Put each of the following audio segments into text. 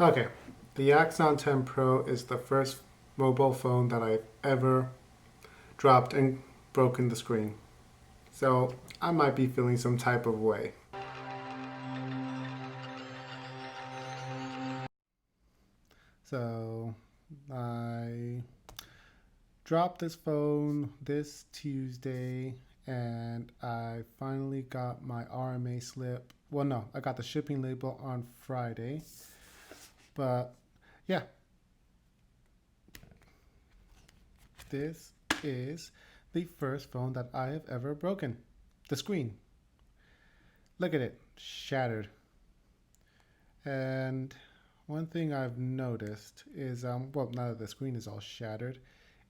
Okay, the Axon 10 Pro is the first mobile phone that I've ever dropped and broken the screen. So I might be feeling some type of way. So I dropped this phone this Tuesday and I finally got my RMA slip. Well, no, I got the shipping label on Friday. But yeah, this is the first phone that I have ever broken. The screen. Look at it, shattered. And one thing I've noticed is, well, now that the screen is all shattered,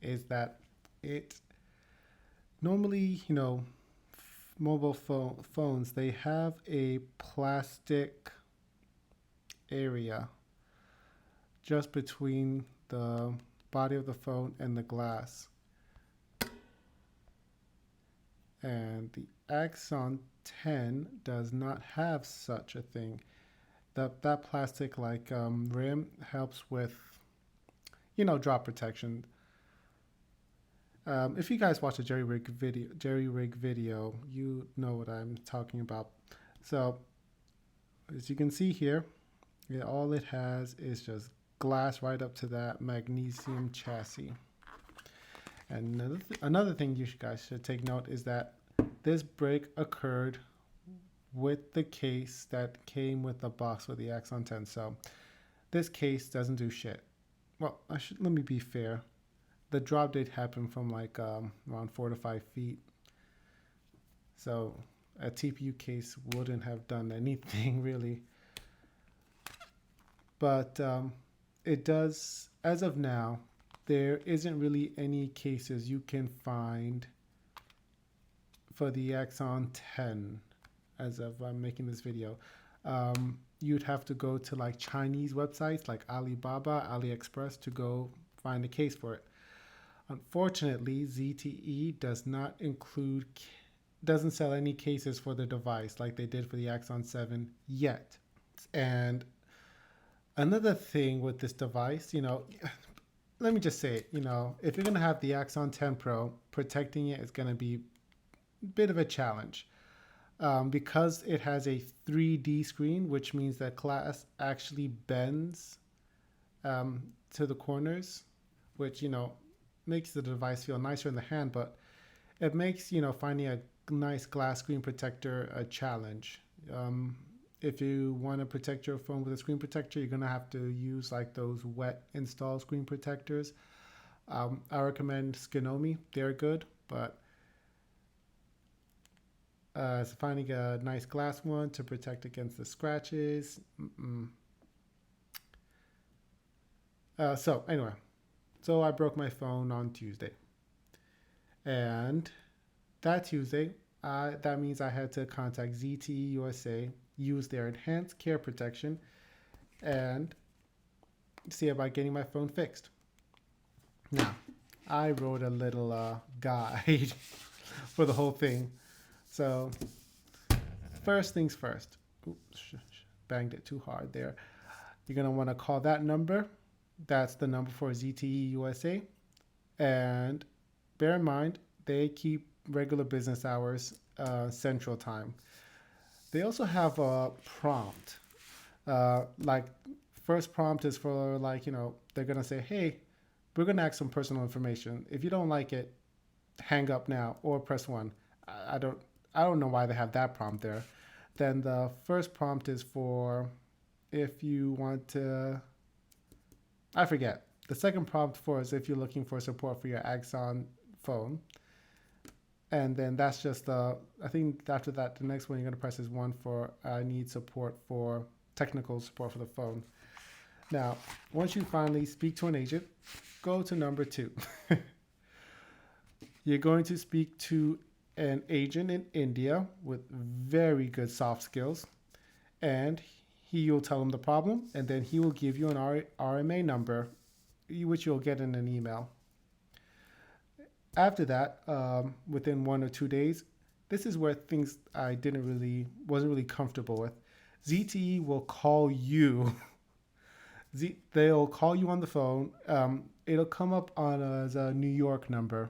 is that it normally, mobile phones, they have a plastic area just between the body of the phone and the glass. And the Axon 10 does not have such a thing. That plastic rim helps with drop protection. If you guys watch a jerry rig video, you know what I'm talking about. So as you can see here, all it has is just glass right up to that magnesium chassis. And another thing you guys should take note is that this break occurred with the case that came with the box with the Axon 10. So this case doesn't do shit. Well, let me be fair. The drop date happened from around 4 to 5 feet. So a TPU case wouldn't have done anything really. But it does, as of now, there isn't really any cases you can find for the Axon 10 as of making this video. You'd have to go to like Chinese websites like Alibaba, AliExpress to go find a case for it. Unfortunately, ZTE doesn't sell any cases for the device like they did for the Axon 7 yet. And another thing with this device, let me just say it, if you're going to have the Axon 10 Pro, protecting it is going to be a bit of a challenge. Because it has a 3D screen, which means that glass actually bends to the corners, which, makes the device feel nicer in the hand, but it makes, finding a nice glass screen protector a challenge. If you want to protect your phone with a screen protector, you're going to have to use like those wet install screen protectors. I recommend Skinomi. They're good, but so finding a nice glass one to protect against the scratches. So anyway, so I broke my phone on Tuesday. And that Tuesday, that means I had to contact ZTE USA, use their enhanced care protection, and see about getting my phone fixed. Now, I wrote a little guide for the whole thing. So, first things first. Oops, banged it too hard there. You're going to want to call that number. That's the number for ZTE USA. And bear in mind, they keep regular business hours Central Time. They also have a prompt. First prompt is for they're going to say, hey, we're going to ask some personal information. If you don't like it, hang up now or press 1. I don't know why they have that prompt there. Then the first prompt is for if you want to, I forget. The second prompt for is if you're looking for support for your Axon phone. And then that's just I think after that, the next one you're going to press is 1 for I need support for technical support for the phone. Now, once you finally speak to an agent, go to number 2. You're going to speak to an agent in India with very good soft skills, and you'll tell him the problem, and then he will give you an RMA number, which you'll get in an email. After that, within 1 or 2 days, this is where things I wasn't really comfortable with. ZTE will call you They'll call you on the phone. It'll come up on as a New York number,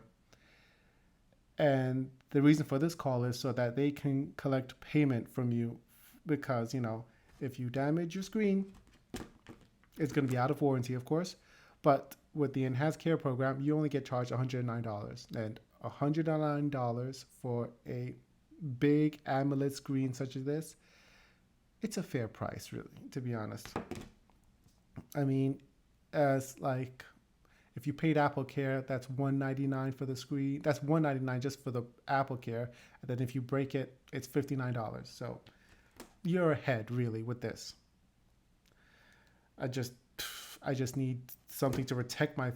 and the reason for this call is so that they can collect payment from you, because if you damage your screen, it's going to be out of warranty, of course. But with the enhanced care program, you only get charged $109, and $109 for a big AMOLED screen such as this, it's a fair price, really, to be honest. I mean, as like, if you paid Apple Care, that's $199 for the screen. That's $199 just for the Apple Care, and then if you break it, it's $59. So you're ahead, really, with this. I just need something to protect my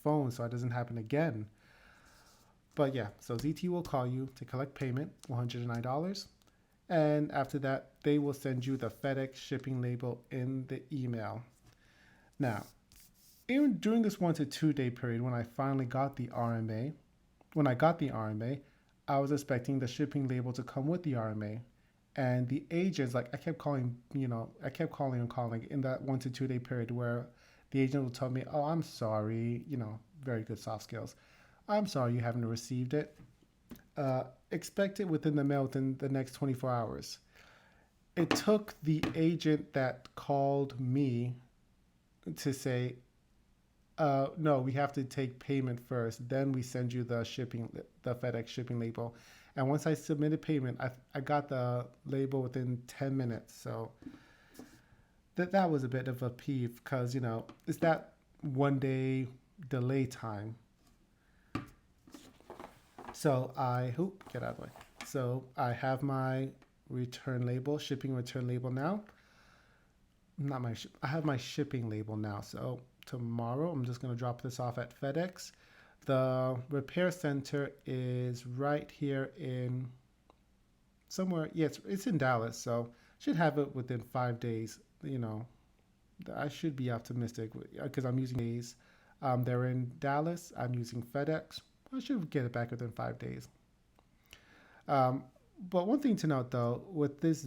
phone so it doesn't happen again. But yeah, so ZTE will call you to collect payment, $109. And after that, they will send you the FedEx shipping label in the email. Now, even during this 1 to 2 day period when I finally got the RMA, I was expecting the shipping label to come with the RMA. And the agents, like I kept calling and calling in that 1 to 2 day period where the agent would tell me, oh, I'm sorry, very good soft skills. I'm sorry you haven't received it. Expect it within the mail within the next 24 hours. It took the agent that called me to say, no, we have to take payment first. Then we send you the FedEx shipping label. And once I submitted payment, I got the label within 10 minutes. So that was a bit of a peeve because, it's that 1 day delay time. So get out of the way. So I have my shipping return label now. I have my shipping label now. So tomorrow, I'm just going to drop this off at FedEx. The repair center is right here in somewhere. Yes, it's in Dallas. So should have it within 5 days. I should be optimistic because I'm using days. They're in Dallas. I'm using FedEx. I should get it back within 5 days. But one thing to note, though, with this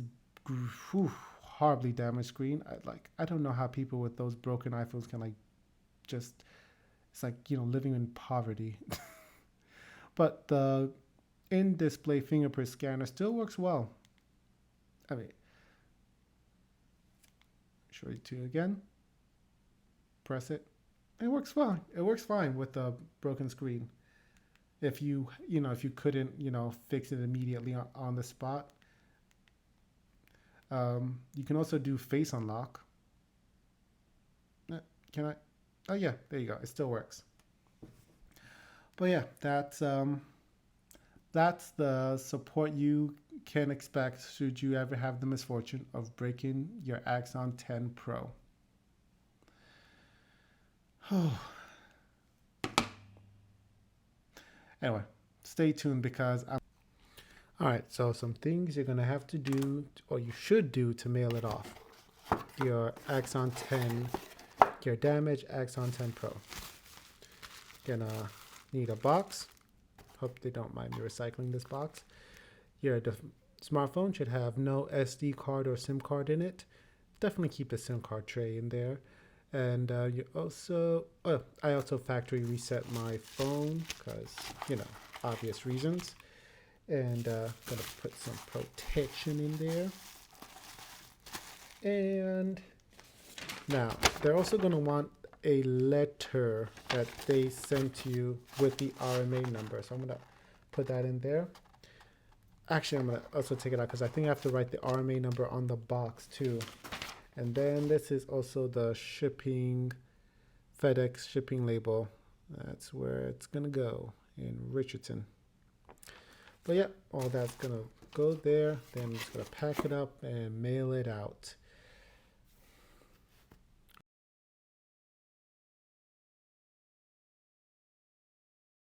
horribly damaged screen, I don't know how people with those broken iPhones can it's like living in poverty. But the in-display fingerprint scanner still works well. I mean, show you to again. Press it. It works fine. It works fine with the broken screen. If you couldn't fix it immediately on the spot, you can also do face unlock. Can I? Oh yeah, there you go. It still works. But yeah, that's the support you can expect should you ever have the misfortune of breaking your Axon 10 Pro. Anyway, stay tuned because all right, so some things you're going to have to do, or you should do, to mail it off. Your Axon 10, your damaged Axon 10 Pro. You're going to need a box. Hope they don't mind me recycling this box. Your smartphone should have no SD card or SIM card in it. Definitely keep a SIM card tray in there. And I also factory reset my phone because, obvious reasons. And going to put some protection in there. And now they're also going to want a letter that they sent to you with the RMA number. So I'm going to put that in there. Actually, I'm going to also take it out because I think I have to write the RMA number on the box too. And then this is also the FedEx shipping label. That's where it's going to go, in Richardson. But yeah, all that's going to go there. Then I'm just going to pack it up and mail it out.